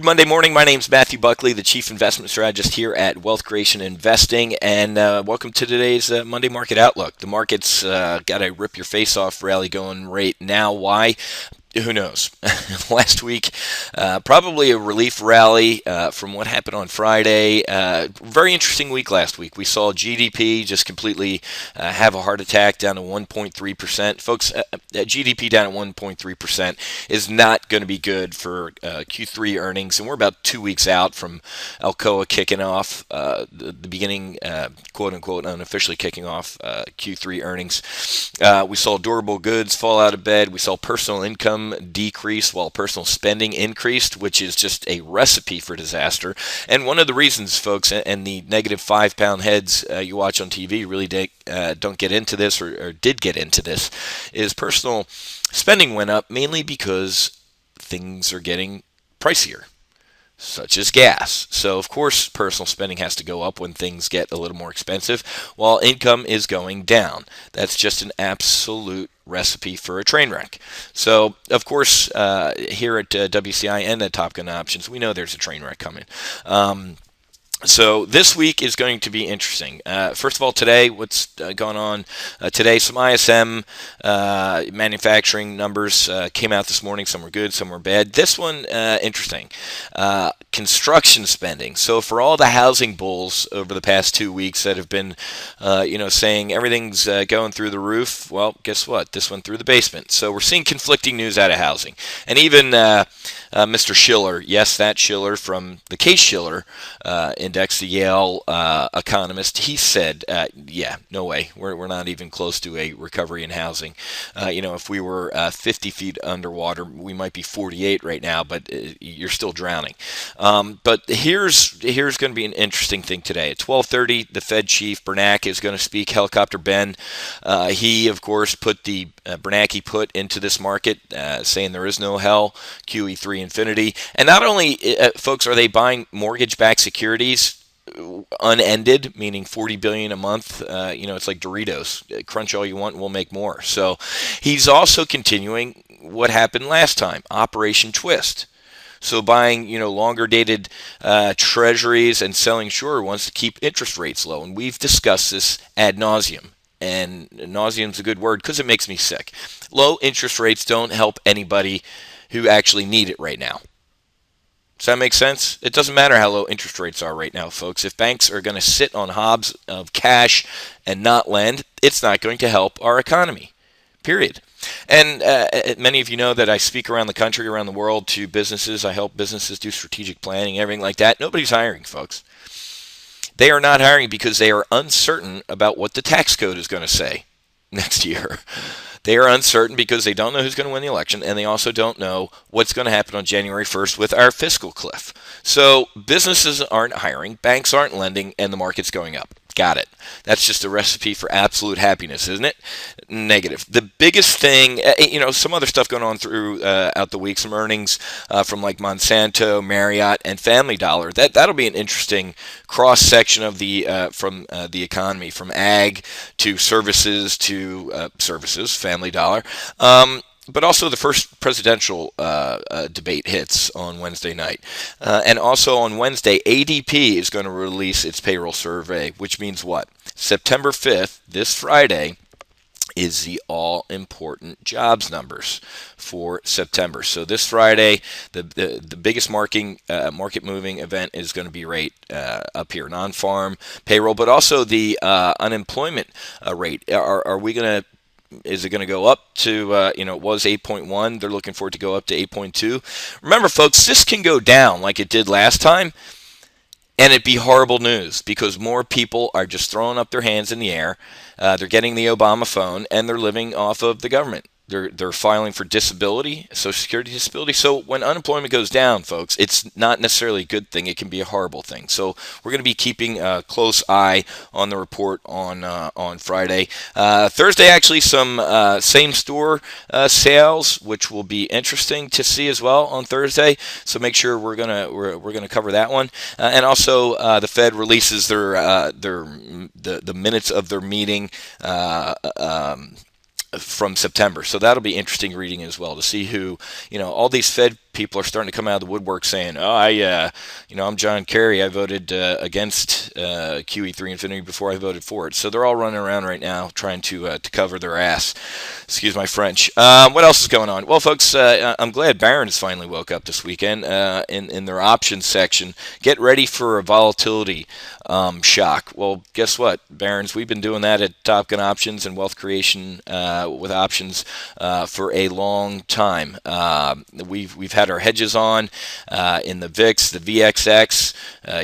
Monday morning. My name's Matthew Buckley, the Chief Investment Strategist here at Wealth Creation Investing, and welcome to today's Monday Market Outlook. The market's got a rip your face off rally going right now. Why? Who knows? Last week, probably a relief rally from what happened on Friday. Very interesting week last week. We saw GDP just completely have a heart attack, down to 1.3%. Folks, GDP down at 1.3% is not going to be good for Q3 earnings, and we're about 2 weeks out from Alcoa kicking off the beginning, quote-unquote, unofficially kicking off Q3 earnings. We saw durable goods fall out of bed. We saw personal income decrease while personal spending increased, which is just a recipe for disaster. And one of the reasons, folks, and the negative 5-pound heads you watch on TV really don't get into this or did get into this, is personal spending went up mainly because things are getting pricier, such as gas. So, of course, personal spending has to go up when things get a little more expensive, while income is going down. That's just an absolute recipe for a train wreck. So, of course, here at WCI and at Top Gun Options, we know there's a train wreck coming. So this week is going to be interesting. First of all, today, what's going on today? Some ISM manufacturing numbers came out this morning. Some were good, some were bad. This one, interesting. Construction spending. So for all the housing bulls over the past 2 weeks that have been, saying everything's going through the roof, well, guess what? This went through the basement. So we're seeing conflicting news out of housing. And even Mr. Shiller, yes, that Shiller from the Case-Shiller Index, the Yale economist, he said, yeah, no way. We're not even close to a recovery in housing. If we were 50 feet underwater, we might be 48 right now, but you're still drowning. But here's going to be an interesting thing today. At 12:30, the Fed chief, Bernanke, is going to speak. Helicopter Ben. He, of course, put the Bernanke put into this market, saying there is no hell, QE3 infinity. And not only, folks, are they buying mortgage-backed securities unended, meaning $40 billion a month. It's like Doritos. Crunch all you want and we'll make more. So he's also continuing what happened last time, Operation Twist. So buying, longer dated treasuries and selling shorter ones to keep interest rates low. And we've discussed this ad nauseum. And nauseum is a good word because it makes me sick. Low interest rates don't help anybody who actually need it right now. Does that make sense? It doesn't matter how low interest rates are right now, folks. If banks are going to sit on hobs of cash and not lend, it's not going to help our economy, period. And many of you know that I speak around the country, around the world to businesses. I help businesses do strategic planning, everything like that. Nobody's hiring, folks. They are not hiring because they are uncertain about what the tax code is going to say next year. They are uncertain because they don't know who's going to win the election, and they also don't know what's going to happen on January 1st with our fiscal cliff. So businesses aren't hiring, banks aren't lending, and the market's going up. Got it. That's just a recipe for absolute happiness, isn't it? Negative. The biggest thing, some other stuff going on throughout the week, some earnings from like Monsanto, Marriott, and Family Dollar. That'll be an interesting cross section of the economy, from ag to services to services, Family Dollar. But also the first presidential debate hits on Wednesday night. And also on Wednesday, ADP is going to release its payroll survey, which means what? September 5th, this Friday, is the all-important jobs numbers for September. So this Friday, the biggest market-moving event is going to be right up here, non-farm payroll, but also the unemployment rate. Is it going to go up to, it was 8.1. They're looking for it to go up to 8.2. Remember, folks, this can go down like it did last time, and it'd be horrible news because more people are just throwing up their hands in the air. They're getting the Obama phone, and they're living off of the government. They're filing for disability, Social Security disability. So when unemployment goes down, folks, it's not necessarily a good thing. It can be a horrible thing. So we're going to be keeping a close eye on the report on Friday. Thursday, actually, some same-store sales, which will be interesting to see as well on Thursday. So make sure we're gonna cover that one. And also, the Fed releases the minutes of their meeting. From September. So that'll be interesting reading as well to see who, all these Fed people are starting to come out of the woodwork saying, "Oh, I'm John Kerry. I voted against QE3 Infinity before I voted for it." So they're all running around right now trying to cover their ass. Excuse my French. What else is going on? Well, folks, I'm glad Barron's finally woke up this weekend in their options section. Get ready for a volatility shock. Well, guess what, Barron's? We've been doing that at Top Gun Options and Wealth Creation with options for a long time. We've had our hedges on in the VIX, the VXX,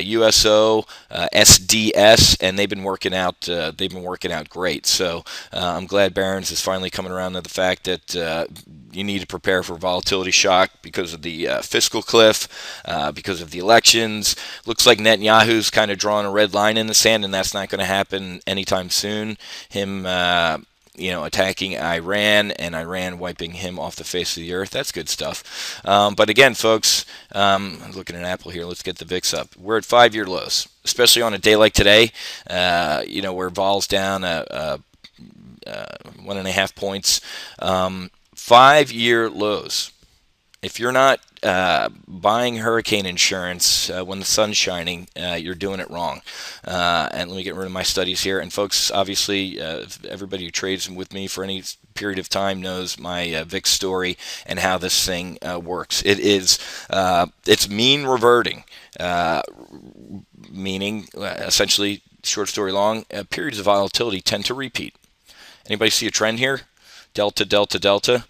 USO, SDS, and they've been working out. They've been working out great. So I'm glad Barron's is finally coming around to the fact that you need to prepare for volatility shock because of the fiscal cliff, because of the elections. Looks like Netanyahu's kind of drawing a red line in the sand, and that's not going to happen anytime soon. Him, attacking Iran and Iran wiping him off the face of the earth. That's good stuff. But again, folks, I'm looking at Apple here. Let's get the VIX up. We're at 5-year lows, especially on a day like today, where vol's down 1.5 points. 5-year lows. If you're not buying hurricane insurance when the sun's shining, you're doing it wrong. And let me get rid of my studies here. And folks, obviously, everybody who trades with me for any period of time knows my VIX story and how this thing works. It's mean reverting, meaning essentially, short story long, periods of volatility tend to repeat. Anybody see a trend here? Delta, delta, delta.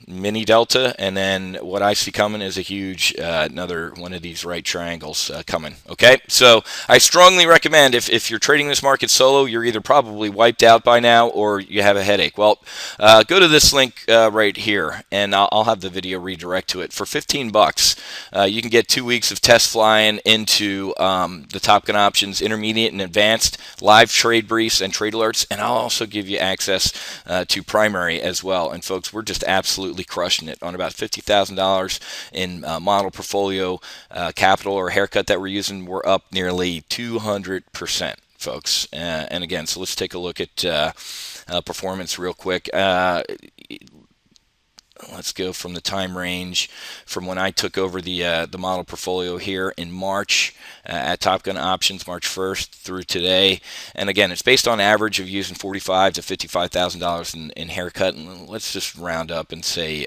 Mini delta, and then what I see coming is a huge another one of these right triangles coming. Okay, so I strongly recommend if you're trading this market solo, you're either probably wiped out by now or you have a headache. Well, go to this link right here, and I'll have the video redirect to it. For $15, you can get 2 weeks of test flying into the Top Gun Options Intermediate and Advanced live trade briefs and trade alerts, and I'll also give you access to primary as well. And folks, we're just absolutely crushing it on about $50,000 in model portfolio capital or haircut that we're using. We're up nearly 200%, folks. And again, so let's take a look at performance real quick. Let's go from the time range from when I took over the model portfolio here in March at Top Gun Options, March 1st through today. And again, it's based on average of using $45,000 to $55,000 in haircut. And let's just round up and say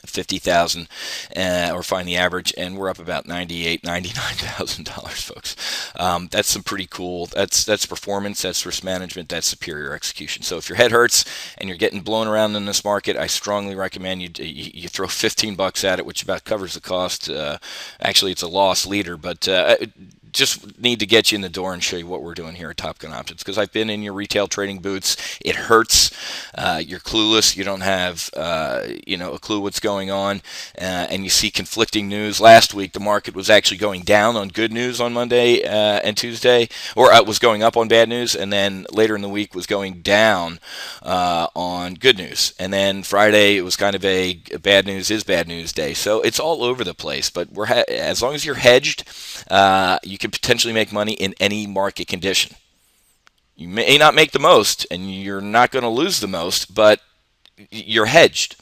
50,000 or find the average, and we're up about $99,000, folks. That's some pretty cool. That's performance, that's risk management, that's superior execution. So if your head hurts and you're getting blown around in this market, I strongly recommend you throw $15 at it, which about covers the cost. Actually, it's a loss leader, but just need to get you in the door and show you what we're doing here at Top Gun Options, because I've been in your retail trading booths. It hurts. You're clueless. You don't have a clue what's going on, and you see conflicting news. Last week, the market was actually going down on good news on Monday and Tuesday, or it was going up on bad news, and then later in the week was going down on good news. And then Friday, it was kind of a bad news is bad news day. So it's all over the place, but as long as you're hedged, you can potentially make money in any market condition. You may not make the most, and you're not going to lose the most, but you're hedged.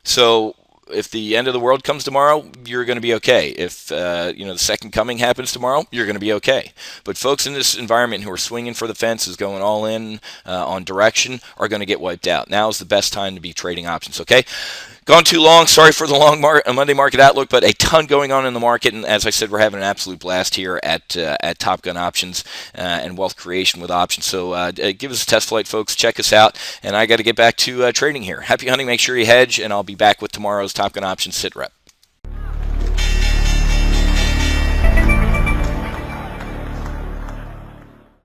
So if the end of the world comes tomorrow, you're going to be okay. If the second coming happens tomorrow, you're going to be okay. But folks in this environment who are swinging for the fences, going all in on direction, are going to get wiped out. Now is the best time to be trading options. Okay. Gone too long. Sorry for the long Monday market outlook, but a ton going on in the market. And as I said, we're having an absolute blast here at Top Gun Options and Wealth Creation with options. So give us a test flight, folks. Check us out. And I got to get back to trading here. Happy hunting. Make sure you hedge, and I'll be back with tomorrow's Top Gun Options sit rep.